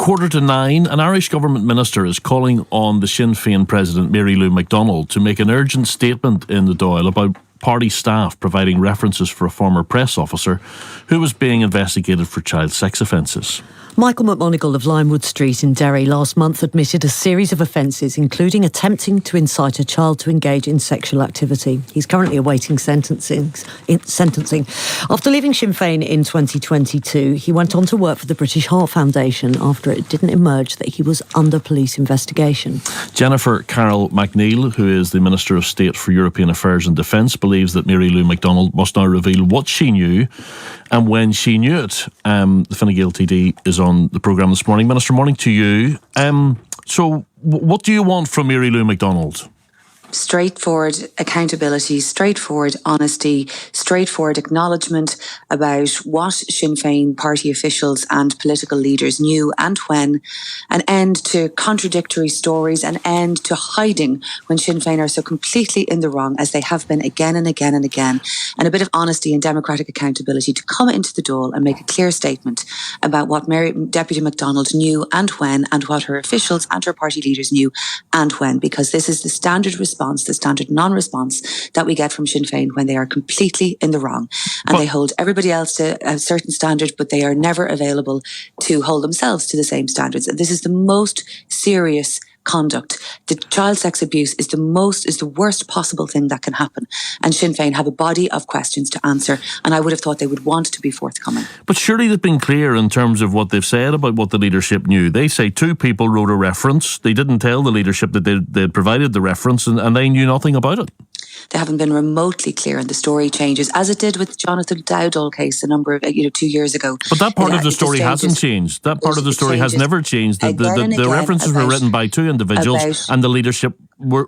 9:15, an Irish government minister is calling on the Sinn Féin president, Mary Lou McDonald, to make an urgent statement in the Dáil about party staff providing references for a former press officer who was being investigated for child sex offences. Michael McMonigal of Limewood Street in Derry last month admitted a series of offences, including attempting to incite a child to engage in sexual activity. He's currently awaiting sentencing. After leaving Sinn Féin in 2022, he went on to work for the British Heart Foundation after it didn't emerge that he was under police investigation. Jennifer Carroll MacNeill, who is the Minister of State for European Affairs and Defence, believes that Mary Lou McDonald must now reveal what she knew and when she knew it. The Fine Gael TD is on the programme this morning. Minister, morning to you. So what do you want from Mary Lou McDonald? Straightforward accountability, straightforward honesty, straightforward acknowledgement about what Sinn Féin party officials and political leaders knew and when, an end to contradictory stories, an end to hiding when Sinn Féin are so completely in the wrong as they have been again and again and again, and a bit of honesty and democratic accountability to come into the Dáil and make a clear statement about what Deputy MacDonald knew and when, and what her officials and her party leaders knew and when, because this is the standard response, the standard non-response that we get from Sinn Féin when they are completely in the wrong. And they hold everybody else to a certain standard, but they are never available to hold themselves to the same standards. And this is the most serious conduct. The child sex abuse is the worst possible thing that can happen. And Sinn Féin have a body of questions to answer, and I would have thought they would want to be forthcoming. But surely they've been clear in terms of what they've said about what the leadership knew. They say two people wrote a reference. They didn't tell the leadership that they'd provided the reference, and they knew nothing about it. They haven't been remotely clear, and the story changes, as it did with the Jonathan Dowdall case a number of 2 years ago. But that part of the story hasn't changed. That part of the story has never changed. The references were written by two individuals, and the leadership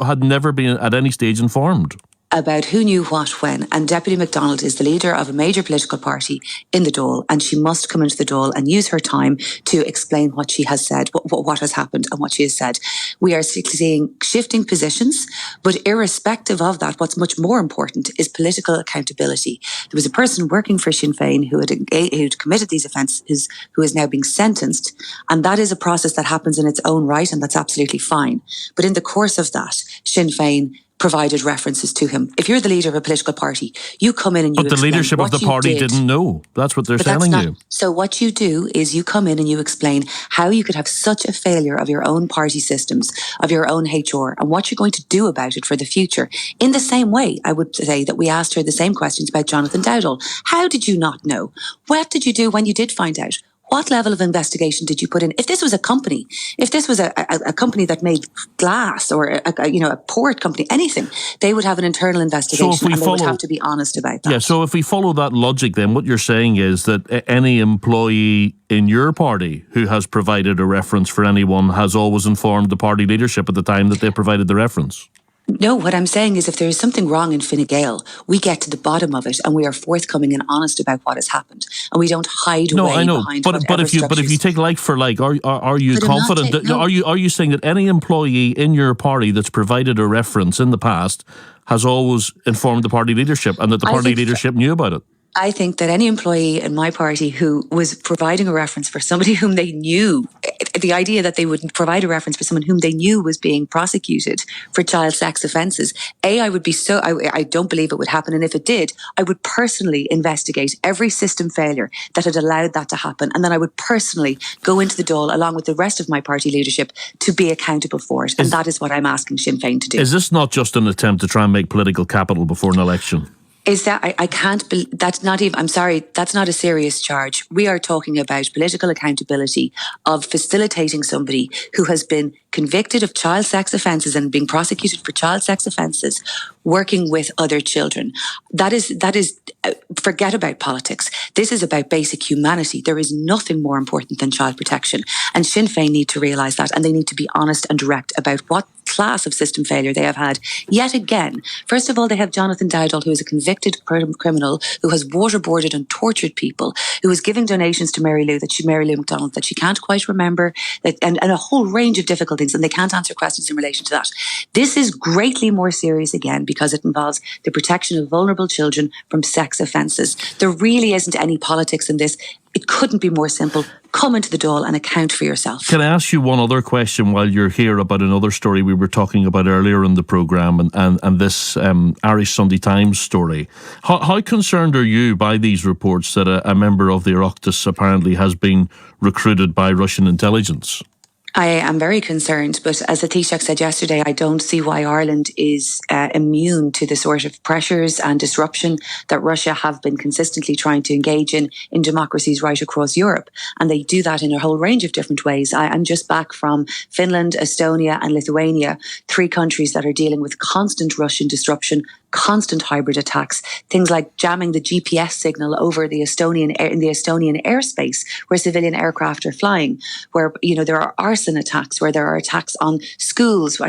had never been at any stage informed about who knew what when. And Deputy MacDonald is the leader of a major political party in the Dáil, and she must come into the Dáil and use her time to explain what she has said, what has happened and what she has said. We are seeing shifting positions, but irrespective of that, what's much more important is political accountability. There was a person working for Sinn Féin who'd committed these offences, who is now being sentenced, and that is a process that happens in its own right, and that's absolutely fine. But in the course of that, Sinn Féin provided references to him. If you're the leader of a political party, you come in and you But the leadership of the party didn't know. That's what they're telling you. So what you do is you come in and you explain how you could have such a failure of your own party systems, of your own HR, and what you're going to do about it for the future. In the same way, I would say that we asked her the same questions about Jonathan Dowdall. How did you not know? What did you do when you did find out? What level of investigation did you put in? If this was a company, if this was a company that made glass, or a port company, anything, they would have an internal investigation, and they would have to be honest about that. Yeah, so if we follow that logic, then what you're saying is that any employee in your party who has provided a reference for anyone has always informed the party leadership at the time that they provided the reference. No, what I'm saying is if there is something wrong in Fine Gael, we get to the bottom of it and we are forthcoming and honest about what has happened, and we don't hide away behind whatever structures. But if you take like for like, are you confident? Are you saying that any employee in your party that's provided a reference in the past has always informed the party leadership, and that the party leadership knew about it? I think that any employee in my party who was providing a reference for somebody whom they knew, the idea that they would provide a reference for someone whom they knew was being prosecuted for child sex offences, I would be I don't believe it would happen. And if it did, I would personally investigate every system failure that had allowed that to happen. And then I would personally go into the Dáil along with the rest of my party leadership to be accountable for it. And that is what I'm asking Sinn Féin to do. Is this not just an attempt to try and make political capital before an election? Is that, I can't believe, that's not even, I'm sorry, that's not a serious charge. We are talking about political accountability of facilitating somebody who has been convicted of child sex offences and being prosecuted for child sex offences, working with other children. That is, forget about politics. This is about basic humanity. There is nothing more important than child protection. And Sinn Féin need to realise that, and they need to be honest and direct about what class of system failure they have had yet again. First of all, they have Jonathan Dowdall, who is a convicted criminal who has waterboarded and tortured people, who is giving donations to Mary Lou McDonald that she can't quite remember, and a whole range of difficult things, and they can't answer questions in relation to that. This is greatly more serious again because it involves the protection of vulnerable children from sex offences. There really isn't any politics in this. It couldn't be more simple. come into the Dáil and account for yourself. Can I ask you one other question while you're here about another story we were talking about earlier in the programme and this Irish Sunday Times story? How concerned are you by these reports that a member of the Oireachtas apparently has been recruited by Russian intelligence? I am very concerned, but as the Taoiseach said yesterday, I don't see why Ireland is immune to the sort of pressures and disruption that Russia have been consistently trying to engage in democracies right across Europe. And they do that in a whole range of different ways. I'm just back from Finland, Estonia and Lithuania, 3 countries that are dealing with constant Russian disruption, constant hybrid attacks, things like jamming the GPS signal over the Estonian airspace where civilian aircraft are flying, where there are arson attacks, where there are attacks on schools,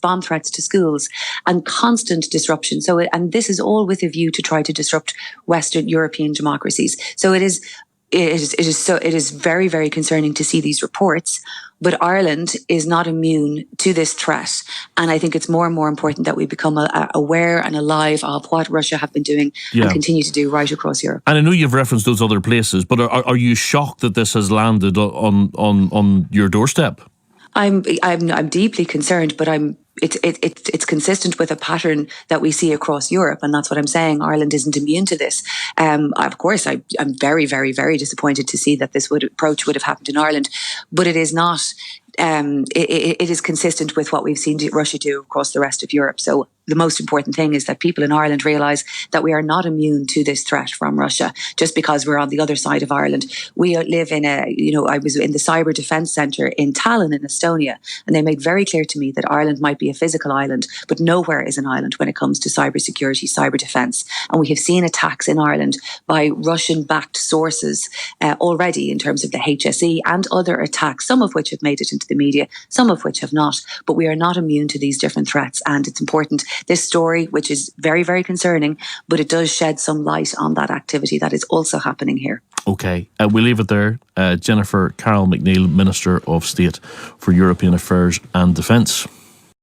bomb threats to schools, and constant disruption. And this is all with a view to try to disrupt Western European democracies. So it is very, very concerning to see these reports. But Ireland is not immune to this threat. And I think it's more and more important that we become aware and alive of what Russia have been doing and continue to do right across Europe. And I know you've referenced those other places, but are you shocked that this has landed on your doorstep? I'm deeply concerned, but it's consistent with a pattern that we see across Europe, and that's what I'm saying. Ireland isn't immune to this. Of course, I'm very, very, very disappointed to see that this approach would have happened in Ireland, but it is not. It is consistent with what we've seen Russia do across the rest of Europe. So the most important thing is that people in Ireland realise that we are not immune to this threat from Russia just because we're on the other side of Ireland. We live in I was in the Cyber Defence Centre in Tallinn in Estonia, and they made very clear to me that Ireland might be a physical island, but nowhere is an island when it comes to cyber security, cyber defence. And we have seen attacks in Ireland by Russian-backed sources already in terms of the HSE and other attacks, some of which have made it into the media, some of which have not. But we are not immune to these different threats, and it's important. This story, which is very, very concerning, but it does shed some light on that activity that is also happening here. Okay, we'll leave it there. Jennifer Carroll McNeill, Minister of State for European Affairs and Defence.